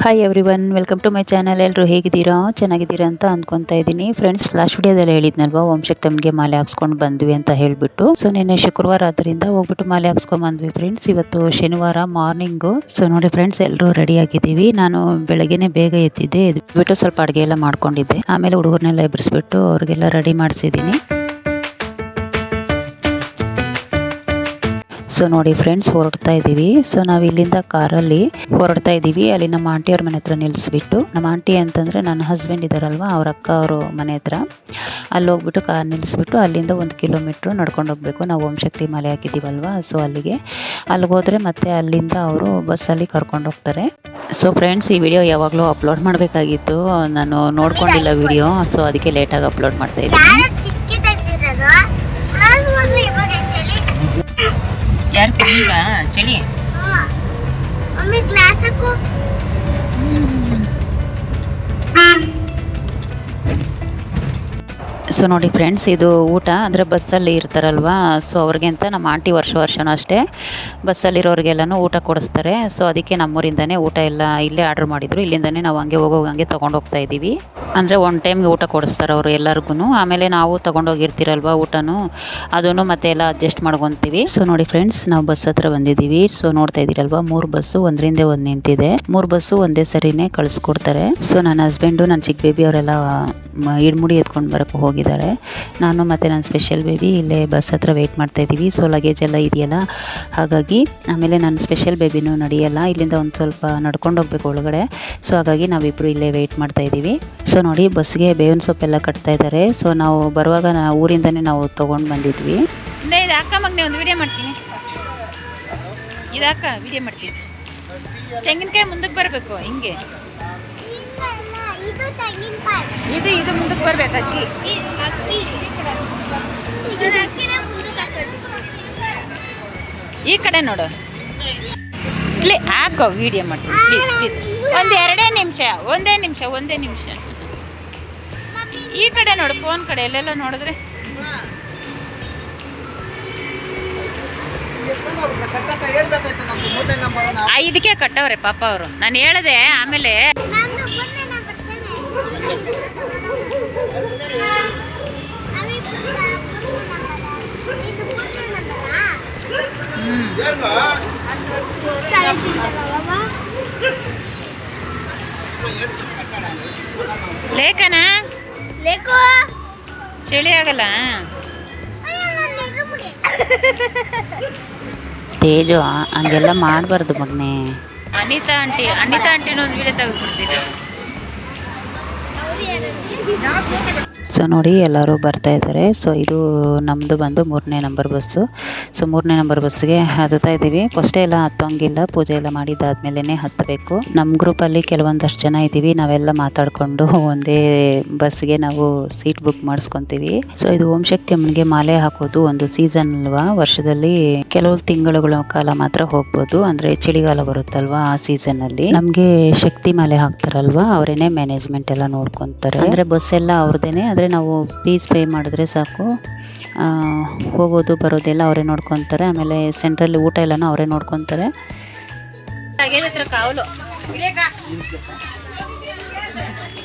Hi everyone, welcome to my channel. ಎಲ್ಲರೂ ಹೇಗಿದ್ದೀರಾ? ಚೆನ್ನಾಗಿದ್ದೀರಾ ಅಂತ ಅಂದ್ಕೊತಾ ಇದ್ದೀನಿ. ಫ್ರೆಂಡ್ಸ್, ಲಾಸ್ಟ್ ವಿಡಿಯೋದಲ್ಲಿ ಹೇಳಿದ್ನಲ್ವಾ ಓಂ ಶಕ್ತಮ್ಗೆ ಮಾಲೆ ಹಾಕ್ಸ್ಕೊಂಡು ಬಂದ್ವಿ ಅಂತ ಹೇಳಿಬಿಟ್ಟು. ಸೊ ನಿನ್ನೆ ಶುಕ್ರವಾರ ಆದ್ದರಿಂದ ಹೋಗ್ಬಿಟ್ಟು ಮಾಲೆ ಹಾಕ್ಸ್ಕೊಂಡು ಬಂದ್ವಿ ಫ್ರೆಂಡ್ಸ್. ಇವತ್ತು ಶನಿವಾರ ಮಾರ್ನಿಂಗು. ಸೊ ನೋಡಿ ಫ್ರೆಂಡ್ಸ್, ಎಲ್ಲರೂ ರೆಡಿ ಆಗಿದ್ದೀವಿ. ನಾನು ಬೆಳಗ್ಗೆನೆ ಬೇಗ ಎದ್ದಿದ್ದೆ, ಎದ್ಬಿಟ್ಟು ಸ್ವಲ್ಪ ಅಡುಗೆ ಎಲ್ಲ ಮಾಡ್ಕೊಂಡಿದ್ದೆ. ಆಮೇಲೆ ಹುಡುಗರನ್ನೆಲ್ಲ ಎಬ್ಬರಿಸ್ಬಿಟ್ಟು ಅವ್ರಿಗೆಲ್ಲ ರೆಡಿ ಮಾಡಿಸಿದ್ದೀನಿ. ಸೊ ನೋಡಿ ಫ್ರೆಂಡ್ಸ್, ಹೊರಡ್ತಾ ಇದ್ದೀವಿ. ಸೊ ನಾವು ಇಲ್ಲಿಂದ ಕಾರಲ್ಲಿ ಹೊರಡ್ತಾ ಇದ್ದೀವಿ. ಅಲ್ಲಿ ನಮ್ಮ ಆಂಟಿಯವ್ರ ಮನೆ ಹತ್ರ ನಿಲ್ಲಿಸ್ಬಿಟ್ಟು, ನಮ್ಮ ಆಂಟಿ ಅಂತಂದರೆ ನನ್ನ ಹಸ್ಬೆಂಡ್ ಇದ್ದಾರಲ್ವ, ಅವ್ರ ಅಕ್ಕ ಅವರು ಮನೆ ಹತ್ರ, ಅಲ್ಲಿ ಹೋಗ್ಬಿಟ್ಟು ಕಾರ್ ನಿಲ್ಲಿಸ್ಬಿಟ್ಟು ಅಲ್ಲಿಂದ 1 ಕಿಲೋಮೀಟ್ರ್ ನಡ್ಕೊಂಡು ಹೋಗಬೇಕು. ನಾವು ಓಂ ಶಕ್ತಿ ಮಾಲೆ ಹಾಕಿದ್ದೀವಲ್ವ, ಸೊ ಅಲ್ಲಿಗೆ ಹೋದರೆ ಮತ್ತೆ ಅಲ್ಲಿಂದ ಅವರು ಬಸ್ಸಲ್ಲಿ ಕರ್ಕೊಂಡು ಹೋಗ್ತಾರೆ. ಸೊ ಫ್ರೆಂಡ್ಸ್, ಈ ವಿಡಿಯೋ ಯಾವಾಗಲೂ ಅಪ್ಲೋಡ್ ಮಾಡಬೇಕಾಗಿತ್ತು, ನಾನು ನೋಡ್ಕೊಂಡಿಲ್ಲ ವಿಡಿಯೋ, ಸೊ ಅದಕ್ಕೆ ಲೇಟಾಗಿ ಅಪ್ಲೋಡ್ ಮಾಡ್ತಾ ಇದ್ದೀನಿ. ಯಾರು ಈಗ ಚಳಿ ಸೊ ನೋಡಿ ಫ್ರೆಂಡ್ಸ್, ಇದು ಊಟ ಅಂದರೆ ಬಸ್ಸಲ್ಲಿ ಇರ್ತಾರಲ್ವ, ಸೊ ಅವ್ರಿಗೆ ಅಂತ ನಮ್ಮ ಆಂಟಿ ವರ್ಷನೂ ಅಷ್ಟೇ ಬಸ್ಸಲ್ಲಿರೋರಿಗೆಲ್ಲನೂ ಊಟ ಕೊಡಿಸ್ತಾರೆ. ಸೊ ಅದಕ್ಕೆ ನಮ್ಮೂರಿಂದನೇ ಊಟ ಎಲ್ಲ ಇಲ್ಲೇ ಆರ್ಡ್ರ್ ಮಾಡಿದರು. ಇಲ್ಲಿಂದನೇ ನಾವು ಹಂಗೆ ತೊಗೊಂಡು ಹೋಗ್ತಾ ಇದ್ದೀವಿ. ಅಂದರೆ 1 ಟೈಮ್ಗೆ ಊಟ ಕೊಡಿಸ್ತಾರೆ ಅವರು ಎಲ್ಲರಿಗೂ. ಆಮೇಲೆ ನಾವು ತೊಗೊಂಡೋಗಿರ್ತೀರಲ್ವ ಊಟನೂ, ಅದನ್ನು ಮತ್ತೆ ಎಲ್ಲ ಅಡ್ಜಸ್ಟ್ ಮಾಡ್ಕೊತೀವಿ. ಸೊ ನೋಡಿ ಫ್ರೆಂಡ್ಸ್, ನಾವು ಬಸ್ ಹತ್ರ ಬಂದಿದ್ದೀವಿ. ಸೊ ನೋಡ್ತಾ ಇದ್ದೀರಲ್ವ, 3 ಬಸ್ಸು ಒಂದರಿಂದ ಒಂದು ನಿಂತಿದೆ. 3 ಬಸ್ಸು ಒಂದೇ ಸರಿನೇ ಕಳಿಸ್ಕೊಡ್ತಾರೆ. ಸೊ ನನ್ನ ಹಸ್ಬೆಂಡು, ನನ್ನ ಚಿಕ್ಕ ಬೇಬಿ ಅವರೆಲ್ಲ ಇಡ್ಮುಡಿ ಎತ್ಕೊಂಡು ಬರೋಕ್ಕೆ ಹೋಗಿದ್ದಾರೆ. ನಾನು ಮತ್ತು ನನ್ನ ಸ್ಪೆಷಲ್ ಬೇಬಿ ಇಲ್ಲೇ ಬಸ್ ಹತ್ರ ವೆಯ್ಟ್ ಮಾಡ್ತಾಯಿದ್ದೀವಿ. ಸೊ ಲಗೇಜ್ ಎಲ್ಲ ಇದೆಯಲ್ಲ, ಹಾಗಾಗಿ ಆಮೇಲೆ ನನ್ನ ಸ್ಪೆಷಲ್ ಬೇಬಿನೂ ನಡೆಯಲ್ಲ, ಇಲ್ಲಿಂದ ಒಂದು ಸ್ವಲ್ಪ ನಡ್ಕೊಂಡು ಹೋಗ್ಬೇಕು ಒಳಗಡೆ. ಸೊ ಹಾಗಾಗಿ ನಾವಿಬ್ಬರು ಇಲ್ಲೇ ವೆಯ್ಟ್ ಮಾಡ್ತಾಯಿದ್ದೀವಿ. ಸೊ ನೋಡಿ, ಬಸ್ಗೆ ಬೇವಿನ ಸೊಪ್ಪೆಲ್ಲ ಕಟ್ತಾ ಇದ್ದಾರೆ. ಸೊ ನಾವು ಬರುವಾಗ ಊರಿಂದನೇ ನಾವು ತೊಗೊಂಡು ಬಂದಿದ್ವಿ. ಇದು ಅಕ್ಕ ಮಗನೇ ಒಂದು ವಿಡಿಯೋ ಮಾಡ್ತೀನಿ. ಇದು ಅಕ್ಕ ವಿಡಿಯೋ ಮಾಡ್ತೀನಿ. ತೆಂಗಿನಕಾಯಿ ಮುಂದಕ್ಕೆ ಬರಬೇಕು, ಹಿಂಗೆ ಇದು ಮುಂದಕ್ಕೆ ಬರ್ಬೇಕು. ಅಕ್ಕಿ ಈ ಕಡೆ ನೋಡು, ಪ್ಲೀ ಹಾಕೋ, ವಿಡಿಯೋ ಮಾಡ್ತೀನಿ ಪ್ಲೀಸ್. ಒಂದೇ ನಿಮಿಷ. ಈ ಕಡೆ ನೋಡು, ಫೋನ್ ಕಡೆ ಎಲ್ಲೆಲ್ಲ ನೋಡಿದ್ರೆ ಇದಕ್ಕೆ ಕಟ್ಟವ್ರೆ ಪಾಪ ಅವರು. ನಾನು ಹೇಳಿದೆ ಆಮೇಲೆ. ಲೇಖನ ಚಳಿ ಆಗಲ್ಲ. ತೇಜು, ಹಂಗೆಲ್ಲ ಮಾಡಬಾರ್ದು ಮಗನೇ. ಅನಿತಾ ಆಂಟಿನ ಒಂದು ವಿಡಿಯೋ ತೆಗೆದುಬಿಡ್ತೀನಿ. ಸೊ ನೋಡಿ, ಎಲ್ಲರೂ ಬರ್ತಾ ಇದ್ದಾರೆ. ಸೊ ಇದು ನಮ್ಮದು ಬಂದು 3ನೇ ನಂಬರ್ ಬಸ್ಸು. ಸೊ 3ನೇ ನಂಬರ್ ಬಸ್ಸಿಗೆ ಹತ್ತಾ ಇದ್ದೀವಿ. ಫಸ್ಟೇ ಎಲ್ಲ ಹತ್ತೋಂಗಿಲ್ಲ, ಪೂಜೆ ಎಲ್ಲ ಮಾಡಿದ್ದಾದ್ಮೇಲೆ ಹತ್ತಬೇಕು. ನಮ್ಮ ಗ್ರೂಪಲ್ಲಿ ಕೆಲವೊಂದಷ್ಟು ಜನ ಇದ್ದೀವಿ, ನಾವೆಲ್ಲ ಮಾತಾಡಿಕೊಂಡು ಒಂದೇ ಬಸ್ಗೆ ನಾವು ಸೀಟ್ ಬುಕ್ ಮಾಡಿಸ್ಕೊತೀವಿ. ಸೊ ಇದು ಓಂ ಶಕ್ತಿ ಅಮ್ಮನಿಗೆ ಮಾಲೆ ಹಾಕೋದು ಒಂದು ಸೀಸನ್ ಅಲ್ವಾ, ವರ್ಷದಲ್ಲಿ ಕೆಲವು ತಿಂಗಳುಗಳ ಕಾಲ ಮಾತ್ರ ಹೋಗ್ಬೋದು. ಅಂದರೆ ಚಳಿಗಾಲ ಬರುತ್ತಲ್ವಾ, ಆ ಸೀಸನ್ನಲ್ಲಿ ನಮಗೆ ಶಕ್ತಿ ಮಾಲೆ ಹಾಕ್ತಾರಲ್ವಾ, ಅವರೇನೆ ಮ್ಯಾನೇಜ್ಮೆಂಟ್ ಎಲ್ಲ ನೋಡ್ಕೊತಾರೆ. ಅಂದರೆ ಬಸ್ ಎಲ್ಲ ಅವ್ರದ್ದೇನೆ, ಆದರೆ ನಾವು ಫೀಸ್ ಪೇ ಮಾಡಿದ್ರೆ ಸಾಕು, ಹೋಗೋದು ಬರೋದೆಲ್ಲ ಅವರೇ ನೋಡ್ಕೊತಾರೆ. ಆಮೇಲೆ ಸೆಂಟ್ರಲ್ಲಿ ಊಟ ಎಲ್ಲನೂ ಅವರೇ ನೋಡ್ಕೊತಾರೆ. ಕಾವಲು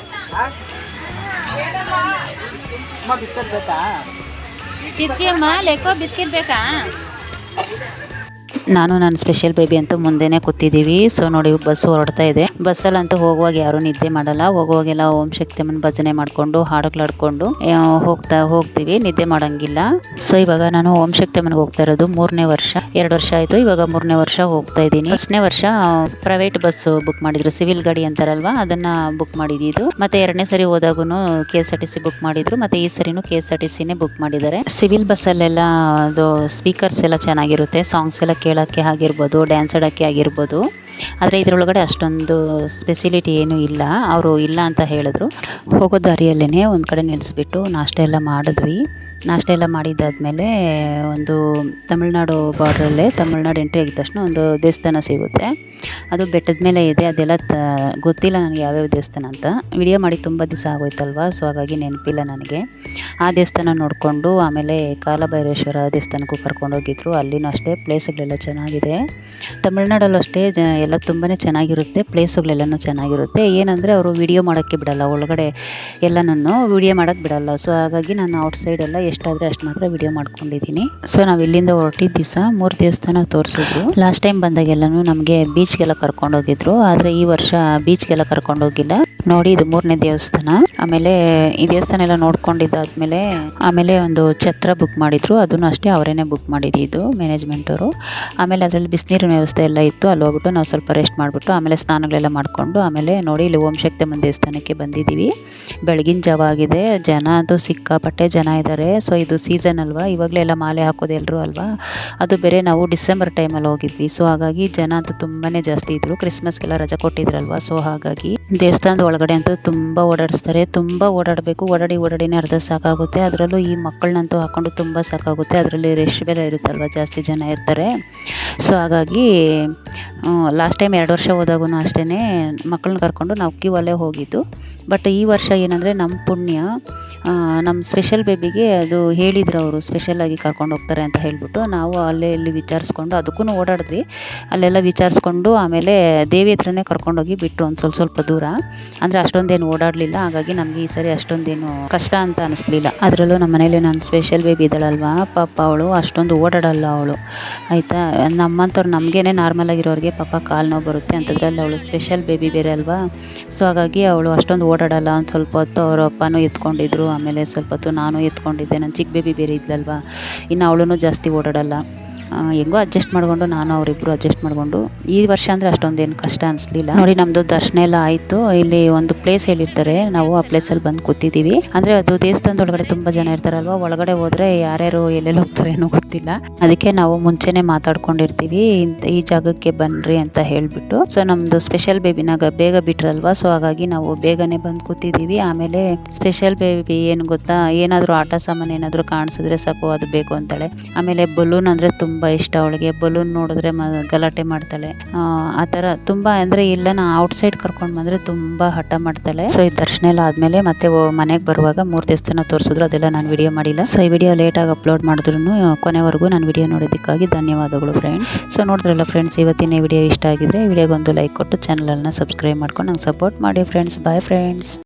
ಬಿಸ್ಕೆಟ್ ಬೇಕಾ? ಲೇಕೋ ಬಿಸ್ಕೆಟ್ ಬೇಕಾ? ನಾನು ನನ್ನ ಸ್ಪೆಷಲ್ ಬೇಬಿ ಅಂತೂ ಮುಂದೆನೇ ಕೂತಿದ್ದೀವಿ. ಸೊ ನೋಡಿ, ಬಸ್ ಹೊರಡ್ತಾ ಇದೆ. ಬಸ್ಸಲ್ಲಂತೂ ಹೋಗುವಾಗ ಯಾರೂ ನಿದ್ದೆ ಮಾಡಲ್ಲ. ಹೋಗುವಾಗೆಲ್ಲ ಓಂ ಶಕ್ತಿ ಅಮ್ಮನ ಭಜನೆ ಮಾಡಿಕೊಂಡು ಹಾಡುಗಳಾಡ್ಕೊಂಡು ಹೋಗ್ತೀವಿ, ನಿದ್ದೆ ಮಾಡೋಂಗಿಲ್ಲ. ಸೊ ಇವಾಗ ನಾನು ಓಂ ಶಕ್ತಿ ಅಮ್ಮನಿಗೆ ಹೋಗ್ತಾ ಇರೋದು 3ನೇ ವರ್ಷ. 2 ವರ್ಷ ಆಯಿತು, ಇವಾಗ 3ನೇ ವರ್ಷ ಹೋಗ್ತಾ ಇದ್ದೀನಿ. 1ನೇ ವರ್ಷ ಪ್ರೈವೇಟ್ ಬಸ್ ಬುಕ್ ಮಾಡಿದ್ರು, ಸಿವಿಲ್ ಗಾಡಿ ಅಂತಾರಲ್ವಾ, ಅದನ್ನು ಬುಕ್ ಮಾಡಿದ್ದು. ಮತ್ತು 2ನೇ ಸರಿ ಹೋದಾಗೂ KSRTC ಬುಕ್ ಮಾಡಿದ್ರು, ಮತ್ತು ಈ ಸರಿನೂ KSRTCನೇ ಬುಕ್ ಮಾಡಿದ್ದಾರೆ. ಸಿವಿಲ್ ಬಸ್ಸಲ್ಲೆಲ್ಲ ಅದು ಸ್ಪೀಕರ್ಸ್ ಎಲ್ಲ ಚೆನ್ನಾಗಿರುತ್ತೆ, ಸಾಂಗ್ಸ್ ಎಲ್ಲ ಕೇಳೋಕ್ಕೆ ಆಗಿರ್ಬೋದು, ಡ್ಯಾನ್ಸ್ ಆಡೋಕ್ಕೆ ಆಗಿರ್ಬೋದು. ಆದರೆ ಇದರೊಳಗಡೆ ಅಷ್ಟೊಂದು ಫೆಸಿಲಿಟಿ ಏನೂ ಇಲ್ಲ, ಅವರು ಇಲ್ಲ ಅಂತ ಹೇಳಿದ್ರು. ಹೋಗೋ ದಾರಿಯಲ್ಲೇ ಒಂದು ಕಡೆ ನಿಲ್ಲಿಸ್ಬಿಟ್ಟು ನಾಷ್ಟ ಎಲ್ಲ ಮಾಡಿದ್ವಿ. ನಾಷ್ಟ ಎಲ್ಲ ಮಾಡಿದ್ದಾದಮೇಲೆ ಒಂದು ತಮಿಳ್ನಾಡು ಬಾರ್ಡ್ರಲ್ಲೇ, ತಮಿಳ್ನಾಡು ಎಂಟ್ರಿ ಆಗಿದ ತಕ್ಷಣ ಒಂದು ದೇವಸ್ಥಾನ ಸಿಗುತ್ತೆ. ಅದು ಬೆಟ್ಟದ ಮೇಲೆ ಇದೆ. ಅದೆಲ್ಲ ಗೊತ್ತಿಲ್ಲ ನನಗೆ ಯಾವ್ಯಾವ ದೇವಸ್ಥಾನ ಅಂತ. ವಿಡಿಯೋ ಮಾಡಿ ತುಂಬ ದಿವಸ ಆಗೋಯ್ತಲ್ವ, ಸೊ ಹಾಗಾಗಿ ನೆನಪಿಲ್ಲ ನನಗೆ. ಆ ದೇವಸ್ಥಾನ ನೋಡಿಕೊಂಡು ಆಮೇಲೆ ಕಾಲಭೈರೇಶ್ವರ ದೇವಸ್ಥಾನಕ್ಕೂ ಕರ್ಕೊಂಡೋಗಿದ್ರು. ಅಲ್ಲಿನೂ ಅಷ್ಟೇ ಪ್ಲೇಸ್ಗಳೆಲ್ಲ ಚೆನ್ನಾಗಿದೆ. ತಮಿಳ್ನಾಡಲ್ಲೂ ಅಷ್ಟೇ ಎಲ್ಲ ತುಂಬಾ ಚೆನ್ನಾಗಿರುತ್ತೆ, ಪ್ಲೇಸುಗಳೆಲ್ಲನೂ ಚೆನ್ನಾಗಿರುತ್ತೆ. ಏನಂದರೆ ಅವರು ವಿಡಿಯೋ ಮಾಡೋಕ್ಕೆ ಬಿಡಲ್ಲ, ಒಳಗಡೆ ಎಲ್ಲನೂ ವಿಡಿಯೋ ಮಾಡೋಕ್ಕೆ ಬಿಡಲ್ಲ. ಸೊ ಹಾಗಾಗಿ ನಾನು ಔಟ್ಸೈಡ್ ಎಲ್ಲ ಎಷ್ಟಾದರೆ ಅಷ್ಟು ಮಾತ್ರ ವಿಡಿಯೋ ಮಾಡ್ಕೊಂಡಿದ್ದೀನಿ. ಸೊ ನಾವು ಇಲ್ಲಿಂದ ಹೊರಟಿದ್ದ ದಿವಸ 3 ದೇವಸ್ಥಾನ ತೋರಿಸಿದ್ರು. ಲಾಸ್ಟ್ ಟೈಮ್ ಬಂದಾಗೆಲ್ಲನೂ ನಮಗೆ ಬೀಚ್ಗೆಲ್ಲ ಕರ್ಕೊಂಡೋಗಿದ್ರು, ಆದರೆ ಈ ವರ್ಷ ಬೀಚ್ಗೆಲ್ಲ ಕರ್ಕೊಂಡೋಗಿಲ್ಲ. ನೋಡಿ ಇದು 3ನೇ ದೇವಸ್ಥಾನ. ಆಮೇಲೆ ಈ ದೇವಸ್ಥಾನ ಎಲ್ಲ ನೋಡ್ಕೊಂಡಿದ್ದಾದ್ಮೇಲೆ ಆಮೇಲೆ ಒಂದು ಛತ್ರ ಬುಕ್ ಮಾಡಿದ್ರು, ಅದನ್ನು ಅಷ್ಟೇ ಅವರೇನೆ ಬುಕ್ ಮಾಡಿದ್ದು ಮ್ಯಾನೇಜ್ಮೆಂಟ್ ಅವರು. ಆಮೇಲೆ ಅದರಲ್ಲಿ ಬಿಸಿನೀರಿನ ವ್ಯವಸ್ಥೆ ಎಲ್ಲ ಇತ್ತು. ಅಲ್ಲಿ ಹೋಗ್ಬಿಟ್ಟು ನಾವು ಸ್ವಲ್ಪ ರೆಸ್ಟ್ ಮಾಡಿಬಿಟ್ಟು ಆಮೇಲೆ ಸ್ನಾನಗಳೆಲ್ಲ ಮಾಡಿಕೊಂಡು ಆಮೇಲೆ ನೋಡಿ ಇಲ್ಲಿ ಓಂ ಶಕ್ತಮ್ಮನ ದೇವಸ್ಥಾನಕ್ಕೆ ಬಂದಿದ್ದೀವಿ. ಬೆಳಗಿನ ಜಾವ ಆಗಿದೆ, ಜನ ಅಂತೂ ಸಿಕ್ಕಾಪಟ್ಟೆ ಜನ ಇದ್ದಾರೆ. ಸೊ ಇದು ಸೀಸನ್ ಅಲ್ವಾ, ಇವಾಗಲೇ ಎಲ್ಲ ಮಾಲೆ ಹಾಕೋದು ಎಲ್ಲರೂ ಅಲ್ವಾ. ಅದು ಬೇರೆ ನಾವು ಡಿಸೆಂಬರ್ ಟೈಮಲ್ಲಿ ಹೋಗಿದ್ವಿ. ಸೊ ಹಾಗಾಗಿ ಜನ ಅಂತೂ ತುಂಬಾ ಜಾಸ್ತಿ ಇದ್ದರು, ಕ್ರಿಸ್ಮಸ್ಗೆಲ್ಲ ರಜೆ ಕೊಟ್ಟಿದ್ರಲ್ವ. ಸೊ ಹಾಗಾಗಿ ದೇವಸ್ಥಾನದ ಒಳಗಡೆ ಅಂತೂ ತುಂಬ ಓಡಾಡಿಸ್ತಾರೆ, ತುಂಬ ಓಡಾಡಬೇಕು. ಓಡಾಡಿನೇ ಅರ್ಧ ಸಾಕಾಗುತ್ತೆ. ಅದರಲ್ಲೂ ಈ ಮಕ್ಕಳನ್ನಂತೂ ಹಾಕ್ಕೊಂಡು ತುಂಬ ಸಾಕಾಗುತ್ತೆ. ಅದರಲ್ಲಿ ರಶ್ ಬೇರೆ ಇರುತ್ತಲ್ವ, ಜಾಸ್ತಿ ಜನ ಇರ್ತಾರೆ. ಸೊ ಹಾಗಾಗಿ ಲಾಸ್ಟ್ ಟೈಮ್ 2 ವರ್ಷ ಹೋದಾಗೂ ಅಷ್ಟೇ ಮಕ್ಕಳನ್ನ ಕರ್ಕೊಂಡು ನಾವು ಕ್ಯೂ ಅಲ್ಲೇ ಹೋಗಿದ್ದು. ಬಟ್ ಈ ವರ್ಷ ಏನಂದರೆ ನಮ್ಮ ಪುಣ್ಯ, ನಮ್ಮ ಸ್ಪೆಷಲ್ ಬೇಬಿಗೆ ಅದು ಹೇಳಿದ್ರು ಅವರು, ಸ್ಪೆಷಲಾಗಿ ಕರ್ಕೊಂಡು ಹೋಗ್ತಾರೆ ಅಂತ ಹೇಳಿಬಿಟ್ಟು. ನಾವು ಅಲ್ಲೇ ಇಲ್ಲಿ ವಿಚಾರಿಸ್ಕೊಂಡು ಅದಕ್ಕೂ ಓಡಾಡಿದ್ವಿ. ಅಲ್ಲೆಲ್ಲ ವಿಚಾರಿಸ್ಕೊಂಡು ಆಮೇಲೆ ದೇವಿ ಹತ್ರನೇ ಕರ್ಕೊಂಡೋಗಿ ಬಿಟ್ಟರು ಒಂದು ಸ್ವಲ್ಪ ದೂರ. ಅಂದರೆ ಅಷ್ಟೊಂದೇನು ಓಡಾಡಲಿಲ್ಲ, ಹಾಗಾಗಿ ನಮಗೆ ಈ ಸರಿ ಅಷ್ಟೊಂದೇನು ಕಷ್ಟ ಅಂತ ಅನ್ನಿಸ್ಲಿಲ್ಲ. ಅದರಲ್ಲೂ ನಮ್ಮ ಮನೇಲಿ ನಾನು ಸ್ಪೆಷಲ್ ಬೇಬಿ ಇದ್ದಾಳಲ್ವ ಪಾಪ, ಅವಳು ಅಷ್ಟೊಂದು ಓಡಾಡಲ್ಲ ಅವಳು, ಆಯಿತಾ. ನಮ್ಮಂಥವ್ರು ನಮಗೇನೆ ನಾರ್ಮಲ್ ಆಗಿರೋರಿಗೆ ಪಾಪ ಕಾಲು ನೋವು ಬರುತ್ತೆ ಅಂಥದ್ರಲ್ಲಿ ಅವಳು ಸ್ಪೆಷಲ್ ಬೇಬಿ ಬೇರೆ ಅಲ್ವಾ. ಸೊ ಹಾಗಾಗಿ ಅವಳು ಅಷ್ಟೊಂದು ಓಡಾಡಲ್ಲ. ಒಂದು ಸ್ವಲ್ಪ ಹೊತ್ತು ಅವ್ರ ಅಪ್ಪನೂ ಎತ್ಕೊಂಡಿದ್ರು, ಆಮೇಲೆ ಸ್ವಲ್ಪ ಹೊತ್ತು ನಾನು ಎತ್ಕೊಂಡಿದ್ದೆ. ನನ್ನ ಚಿಕ್ಕ ಬೇಬಿ ಬೇರೆ ಇದ್ಲಲ್ವ, ಇನ್ನು ಅವಳೂ ಜಾಸ್ತಿ ಓಡಾಡಲ್ಲ. ಹೆಂಗೋ ಅಡ್ಜಸ್ಟ್ ಮಾಡಿಕೊಂಡು ನಾನು ಅವರಿಬ್ಬರು ಅಡ್ಜಸ್ಟ್ ಮಾಡಿಕೊಂಡು ಈ ವರ್ಷ ಅಂದರೆ ಅಷ್ಟೊಂದೇನು ಕಷ್ಟ ಅನಿಸ್ಲಿಲ್ಲ. ನೋಡಿ ನಮ್ಮದು ದರ್ಶನ ಎಲ್ಲ ಆಯಿತು. ಇಲ್ಲಿ ಒಂದು ಪ್ಲೇಸ್ ಹೇಳಿರ್ತಾರೆ, ನಾವು ಆ ಪ್ಲೇಸಲ್ಲಿ ಬಂದು ಕೂತಿದ್ದೀವಿ. ಅಂದರೆ ಅದು ದೇವಸ್ಥಾನದ ಒಳಗಡೆ ತುಂಬ ಜನ ಇರ್ತಾರಲ್ವ, ಒಳಗಡೆ ಹೋದರೆ ಯಾರ್ಯಾರು ಎಲ್ಲೆಲ್ಲಿ ಹೋಗ್ತಾರೆ ಏನೋ ಗೊತ್ತಿಲ್ಲ. ಅದಕ್ಕೆ ನಾವು ಮುಂಚೆನೇ ಮಾತಾಡ್ಕೊಂಡಿರ್ತೀವಿ ಈ ಜಾಗಕ್ಕೆ ಬನ್ನಿರಿ ಅಂತ ಹೇಳಿಬಿಟ್ಟು. ಸೊ ನಮ್ಮದು ಸ್ಪೆಷಲ್ ಬೇಬಿನಾಗ ಬೇಗ ಬಿಟ್ರಲ್ವ, ಸೊ ಹಾಗಾಗಿ ನಾವು ಬೇಗನೆ ಬಂದು ಕೂತಿದ್ದೀವಿ. ಆಮೇಲೆ ಸ್ಪೆಷಲ್ ಬೇಬಿ ಏನು ಗೊತ್ತಾ, ಏನಾದರೂ ಆಟ ಸಾಮಾನು ಏನಾದರೂ ಕಾಣಿಸಿದ್ರೆ ಸಾಕು ಅದು ಬೇಕು ಅಂತಾಳೆ. ಆಮೇಲೆ ಬಲೂನ್ ಅಂದರೆ ತುಂಬ ಇಷ್ಟ ಅವಳಿಗೆ. ಬಲೂನ್ ನೋಡಿದ್ರೆ ಗಲಾಟೆ ಮಾಡ್ತಾಳೆ. ಆ ಥರ ತುಂಬ ಅಂದರೆ ಇಲ್ಲನ ಔಟ್ಸೈಡ್ ಕರ್ಕೊಂಡು ಬಂದರೆ ತುಂಬ ಹಠ ಮಾಡ್ತಾಳೆ. ಸೊ ಈ ದರ್ಶನ ಎಲ್ಲ ಆದಮೇಲೆ ಮತ್ತೆ ಮನೆಗೆ ಬರುವಾಗ 3 ದೇವಸ್ಥಾನ ತೋರಿಸಿದ್ರು, ಅದೆಲ್ಲ ನಾನು ವಿಡಿಯೋ ಮಾಡಿಲ್ಲ. ಸೊ ಈ ವಿಡಿಯೋ ಲೇಟಾಗಿ ಅಪ್ಲೋಡ್ ಮಾಡಿದ್ರು ಕೊನೆವರೆಗೂ ನಾನು ವಿಡಿಯೋ ನೋಡೋದಕ್ಕಾಗಿ ಧನ್ಯವಾದಗಳು ಫ್ರೆಂಡ್ಸ್. ಸೊ ನೋಡಿದ್ರಲ್ಲ ಫ್ರೆಂಡ್ಸ್, ಇವತ್ತಿನ ವಿಡಿಯೋ ಇಷ್ಟ ಆಗಿದ್ರೆ ವಿಡಿಯೋಗೊಂದು ಲೈಕ್ ಕೊಟ್ಟು ಚಾನಲನ್ನು ಸಬ್ಸ್ಕ್ರೈಬ್ ಮಾಡ್ಕೊಂಡು ನಂಗೆ ಸಪೋರ್ಟ್ ಮಾಡಿ ಫ್ರೆಂಡ್ಸ್. Bye friends.